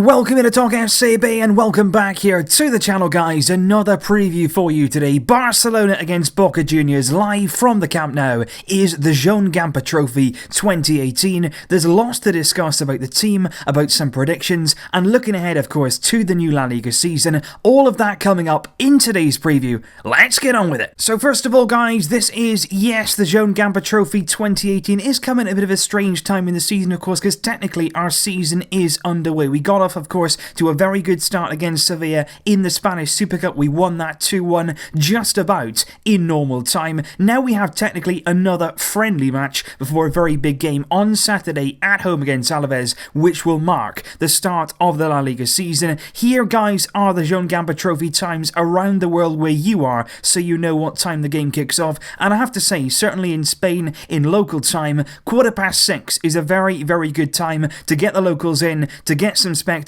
And welcome to Talk SCB and welcome back here to the channel, guys. Another preview for you today. Barcelona against Boca Juniors, live from the Camp Nou, is the Joan Gamper Trophy 2018. There's lots to discuss about the team, about some predictions, and looking ahead, of course, to the new La Liga season. All of that coming up in today's preview. Let's get on with it. So first of all, guys, this is, yes, the Joan Gamper Trophy 2018 is coming at a bit of a strange time in the season, of course, because technically our season is underway. We got off, of course, to a very good start against Sevilla in the Spanish Super Cup. We won that 2-1 just about in normal time. Now we have technically another friendly match before a very big game on Saturday at home against Alaves, which will mark the start of the La Liga season. Here, guys, are the Joan Gamper Trophy times around the world where you are, so you know what time the game kicks off. And I have to say, certainly in Spain, in local time, 6:15 is a very, very good time to get the locals in, to get some spectators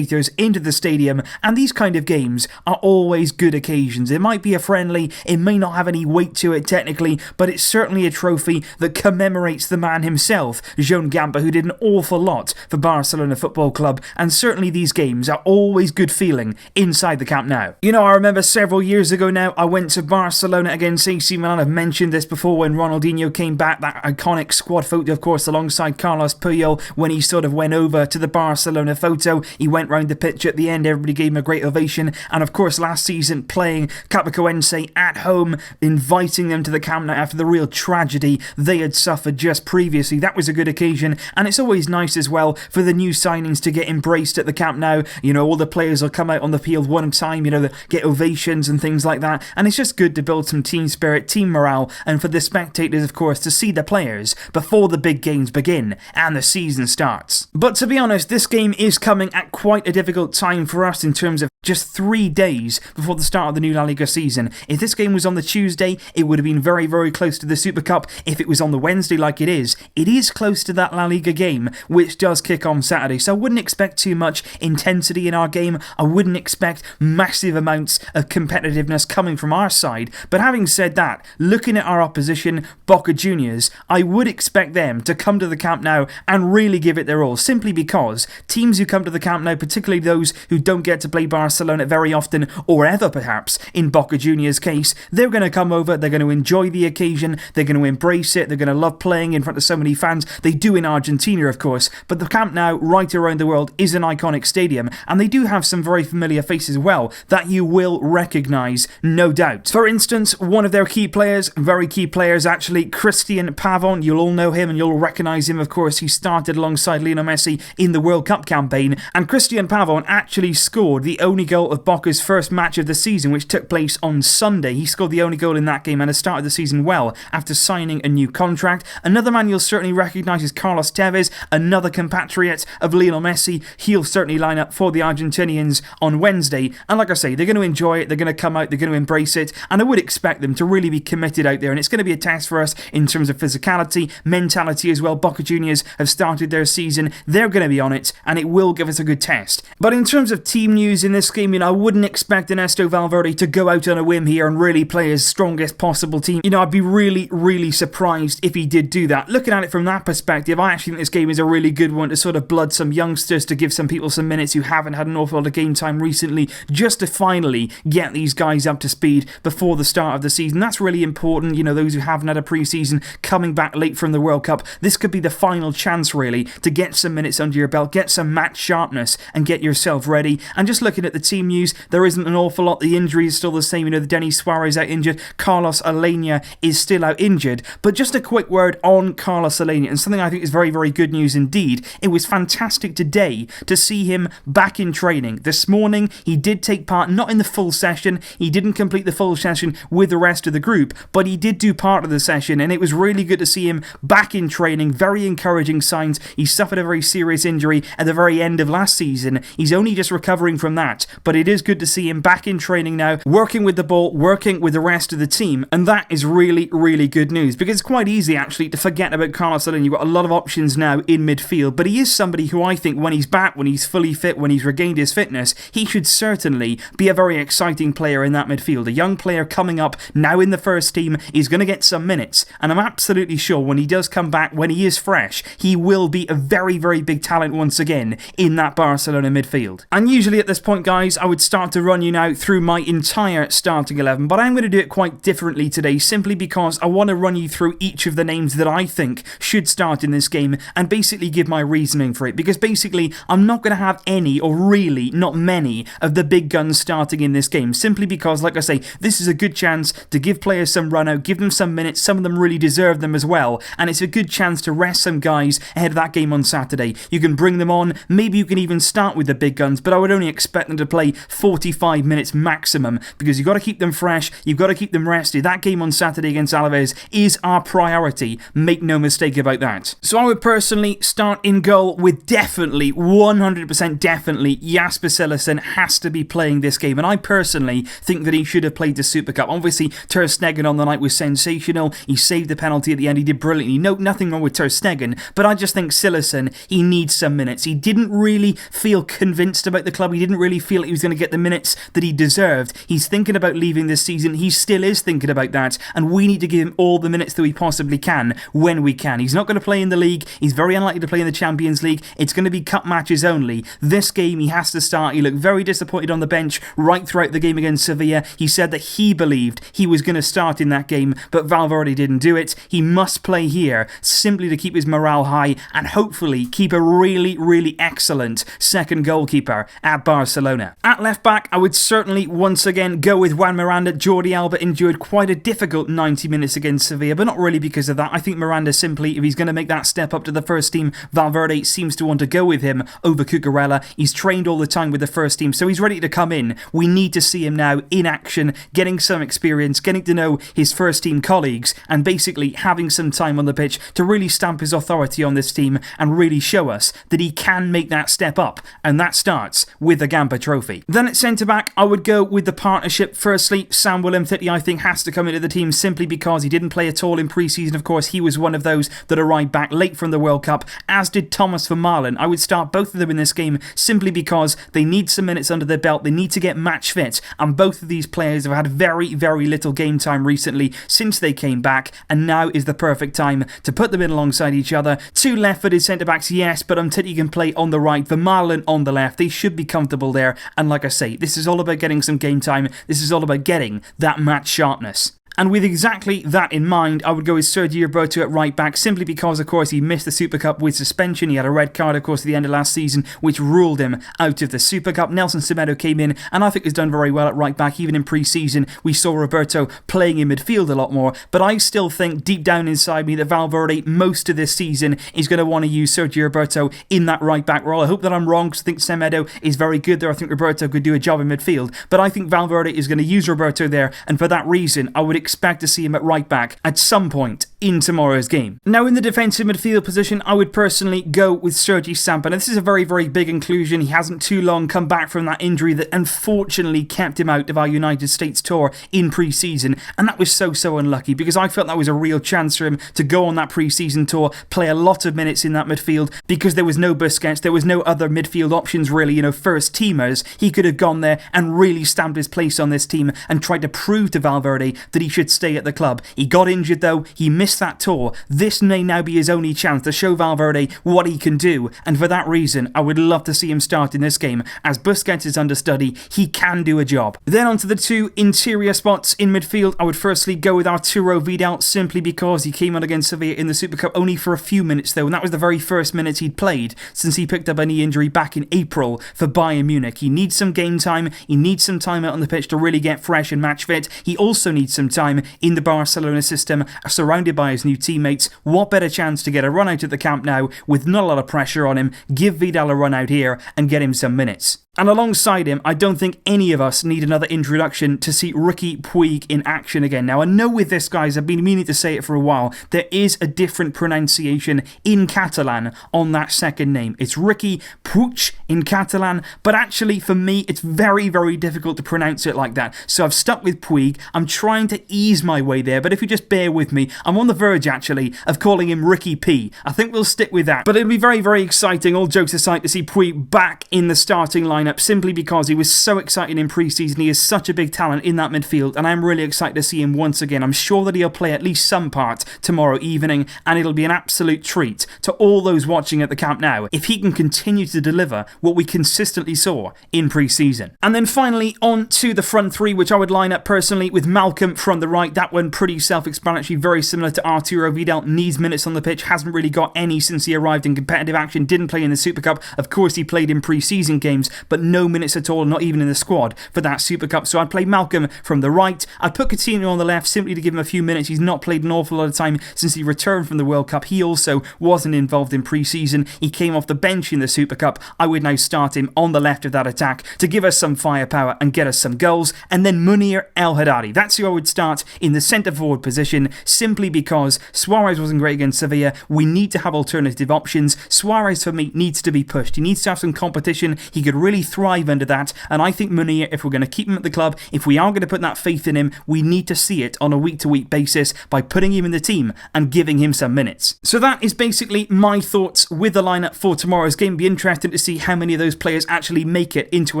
into the stadium, and these kind of games are always good occasions. It might be a friendly, it may not have any weight to it technically, but it's certainly a trophy that commemorates the man himself, Joan Gamper, who did an awful lot for Barcelona Football Club, and certainly these games are always good feeling inside the Camp Nou. You know, I remember several years ago now, I went to Barcelona against AC Milan. I've mentioned this before when Ronaldinho came back, that iconic squad photo, of course, alongside Carlos Puyol, when he sort of went over to the Barcelona photo. He went round the pitch at the end, everybody gave him a great ovation, and of course last season playing Capicoense at home, inviting them to the Camp Nou after the real tragedy they had suffered just previously. That was a good occasion, and it's always nice as well for the new signings to get embraced at the Camp Nou. You know, all the players will come out on the field one time, you know, get ovations and things like that, and it's just good to build some team spirit, team morale, and for the spectators, of course, to see the players before the big games begin and the season starts. But to be honest, this game is coming at quite a difficult time for us in terms of just 3 days before the start of the new La Liga season. If this game was on the Tuesday, it would have been very, very close to the Super Cup. If it was on the Wednesday like it is close to that La Liga game, which does kick on Saturday. So I wouldn't expect too much intensity in our game. I wouldn't expect massive amounts of competitiveness coming from our side. But having said that, looking at our opposition, Boca Juniors, I would expect them to come to the Camp Nou and really give it their all, simply because teams who come to the Camp Nou, particularly those who don't get to play Barcelona very often, or ever perhaps, in Boca Juniors' case, they're going to come over, they're going to enjoy the occasion, they're going to embrace it, they're going to love playing in front of so many fans. They do in Argentina, of course, but the Camp Nou right around the world is an iconic stadium, and they do have some very familiar faces as well that you will recognise, no doubt. For instance, one of their key players, very key players actually, Cristian Pavón, you'll all know him and you'll recognise him, of course. He started alongside Lionel Messi in the World Cup campaign, and Cristian Pavón actually scored the only goal of Boca's first match of the season, which took place on Sunday. He scored the only goal in that game and has started the season well after signing a new contract. Another man you'll certainly recognise is Carlos Tevez, another compatriot of Lionel Messi. He'll certainly line up for the Argentinians on Wednesday, and like I say, they're going to enjoy it, they're going to come out, they're going to embrace it, and I would expect them to really be committed out there, and it's going to be a test for us in terms of physicality, mentality as well. Boca Juniors have started their season, they're going to be on it, and it will give us a good test. But in terms of team news in this game, you know, I wouldn't expect Ernesto Valverde to go out on a whim here and really play his strongest possible team. You know, I'd be really, really surprised if he did do that. Looking at it from that perspective, I actually think this game is a really good one to sort of blood some youngsters, to give some people some minutes who haven't had an awful lot of game time recently, just to finally get these guys up to speed before the start of the season. That's really important. You know, those who haven't had a pre-season, coming back late from the World Cup, this could be the final chance really to get some minutes under your belt, get some match sharpness and get yourself ready. And just looking at the team news, there isn't an awful lot. The injury is still the same. You know, Denis Suarez out injured, Carlos Alenia is still out injured. But just a quick word on Carlos Alenia, and something I think is very, very good news indeed. It was fantastic today to see him back in training. This morning he did take part, not in the full session, he didn't complete the full session with the rest of the group, but he did do part of the session, and it was really good to see him back in training. Very encouraging signs. He suffered a very serious injury at the very end of last season. He's only just recovering from that, but it is good to see him back in training now, working with the ball, working with the rest of the team, and that is really, really good news, because it's quite easy actually to forget about Carlos Soler. You've got a lot of options now in midfield, but he is somebody who I think when he's back, when he's fully fit, when he's regained his fitness, he should certainly be a very exciting player in that midfield. A young player coming up now in the first team is going to get some minutes, and I'm absolutely sure when he does come back, when he is fresh, he will be a very, very big talent once again in that Barcelona midfield. And usually at this point, guys, I would start to run you now through my entire starting 11, but I'm going to do it quite differently today, simply because I want to run you through each of the names that I think should start in this game and basically give my reasoning for it, because basically I'm not going to have any, or really not many, of the big guns starting in this game, simply because, like I say, this is a good chance to give players some run out, give them some minutes. Some of them really deserve them as well, and it's a good chance to rest some guys ahead of that game on Saturday. You can bring them on, maybe you can even start with the big guns, but I would only expect them to play 45 minutes maximum, because you've got to keep them fresh, you've got to keep them rested. That game on Saturday against Alaves is our priority, make no mistake about that. So I would personally start in goal with definitely, 100% definitely, JASPER CILLESSEN has to be playing this game, and I personally think that he should have played the Super Cup. Obviously, Ter Stegen on the night was sensational, he saved the penalty at the end, he did brilliantly, nothing wrong with Ter Stegen, but I just think CILLESSEN, he needs some minutes. He didn't really feel convinced about the club, he didn't really feel he was going to get the minutes that he deserved. He's thinking about leaving this season, he still is thinking about that, and we need to give him all the minutes that we possibly can when we can. He's not going to play in the league, he's very unlikely to play in the Champions League, it's going to be cup matches only. This game he has to start. He looked very disappointed on the bench right throughout the game against Sevilla. He said that he believed he was going to start in that game, but Valverde didn't do it. He must play here simply to keep his morale high and hopefully keep a really, really excellent second goalkeeper at Barcelona. At left back, I would certainly once again go with Juan Miranda. Jordi Alba endured quite a difficult 90 minutes against Sevilla, but not really because of that. I think Miranda simply, if he's going to make that step up to the first team, Valverde seems to want to go with him over Cucurella. He's trained all the time with the first team, so he's ready to come in. We need to see him now in action, getting some experience, getting to know his first team colleagues, and basically having some time on the pitch to really stamp his authority on this team and really show us that he can make that step up, and that starts with the Gamper Trophy. Then at centre-back, I would go with the partnership. Firstly, Sam William-Thitty, I think, has to come into the team simply because he didn't play at all in pre-season. Of course, he was one of those that arrived back late from the World Cup, as did Thomas Vermaelen. I would start both of them in this game simply because they need some minutes under their belt, they need to get match fit, and both of these players have had very, very little game time recently since they came back, and now is the perfect time to put them in alongside each other. Two left-footed centre-backs, yes, but Umtiti can play on the right, Vermaelen on the left. They should be comfortable there, and like I say, this is all about getting some game time, this is all about getting that match sharpness. And with exactly that in mind, I would go with Sergi Roberto at right back, simply because, of course, he missed the Super Cup with suspension. He had a red card, of course, at the end of last season, which ruled him out of the Super Cup. Nelson Semedo came in, and I think has done very well at right back. Even in pre-season, we saw Roberto playing in midfield a lot more, but I still think deep down inside me that Valverde, most of this season, is going to want to use Sergi Roberto in that right back role. I hope that I'm wrong, because I think Semedo is very good there. I think Roberto could do a job in midfield, but I think Valverde is going to use Roberto there, and for that reason, I would expect to see him at right back at some point in tomorrow's game. Now in the defensive midfield position, I would personally go with Sergi Samper. Now this is a very, very big inclusion. He hasn't too long come back from that injury that unfortunately kept him out of our United States tour in pre-season, and that was so unlucky, because I felt that was a real chance for him to go on that pre-season tour, play a lot of minutes in that midfield, because there was no Busquets, there was no other midfield options really, first teamers. He could have gone there and really stamped his place on this team and tried to prove to Valverde that he should stay at the club. He got injured though, he missed that tour. This may now be his only chance to show Valverde what he can do, and for that reason I would love to see him start in this game. As Busquets is understudy, he can do a job. Then onto the two interior spots in midfield, I would firstly go with Arturo Vidal, simply because he came on against Sevilla in the Super Cup only for a few minutes though, and that was the very first minutes he'd played since he picked up a knee injury back in April for Bayern Munich. He needs some game time, he needs some time out on the pitch to really get fresh and match fit. He also needs some time in the Barcelona system, surrounded by his new teammates. What better chance to get a run out at the Camp Nou with not a lot of pressure on him, give Vidal a run out here and get him some minutes. And alongside him, I don't think any of us need another introduction to see Riqui Puig in action again. Now, I know with this, guys, I've been meaning to say it for a while, there is a different pronunciation in Catalan on that second name. It's Riqui Puig in Catalan, but actually, for me, it's very, very difficult to pronounce it like that. So I've stuck with Puig. I'm trying to ease my way there, but if you just bear with me, I'm on the verge, actually, of calling him Riqui P. I think we'll stick with that. But it'll be very, very exciting, all jokes aside, to see Puig back in the starting line, simply because he was so exciting in pre-season. He is such a big talent in that midfield, and I'm really excited to see him once again. I'm sure that he'll play at least some part tomorrow evening, and it'll be an absolute treat to all those watching at the Camp Nou if he can continue to deliver what we consistently saw in pre-season. And then finally, on to the front three, which I would line up personally with Malcolm from the right. That one pretty self-explanatory, very similar to Arturo Vidal. Needs minutes on the pitch, hasn't really got any since he arrived in competitive action, didn't play in the Super Cup. Of course, he played in pre-season games, but no minutes at all, not even in the squad for that Super Cup. So I'd play Malcolm from the right. I'd put Coutinho on the left simply to give him a few minutes. He's not played an awful lot of time since he returned from the World Cup. He also wasn't involved in pre-season. He came off the bench in the Super Cup. I would now start him on the left of that attack to give us some firepower and get us some goals. And then Munir El Haddadi. That's who I would start in the centre forward position, simply because Suarez wasn't great against Sevilla. We need to have alternative options. Suarez, for me, needs to be pushed. He needs to have some competition. He could really thrive under that, and I think Munir, if we're going to keep him at the club, if we are going to put that faith in him, we need to see it on a week-to-week basis by putting him in the team and giving him some minutes. So that is basically my thoughts with the lineup for tomorrow's game. Be interested to see how many of those players actually make it into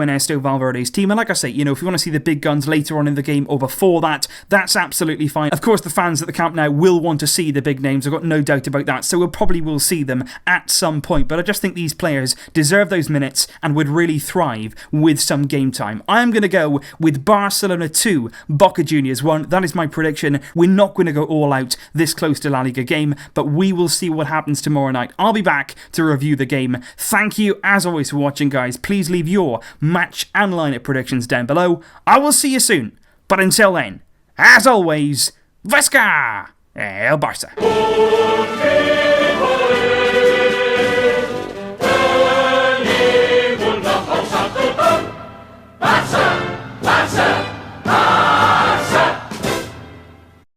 Ernesto Valverde's team, and like I say, you know, if you want to see the big guns later on in the game or before that, that's absolutely fine. Of course, the fans at the Camp Nou will want to see the big names, I've got no doubt about that, so we'll probably will see them at some point, but I just think these players deserve those minutes and would really thrive with some game time. I'm going to go with Barcelona 2, Boca Juniors 1. That is my prediction. We're not going to go all out this close to La Liga game, but we will see what happens tomorrow night. I'll be back to review the game. Thank you, as always, for watching, guys. Please leave your match and lineup predictions down below. I will see you soon. But until then, as always, Vasca El Barça. Barça! Barça!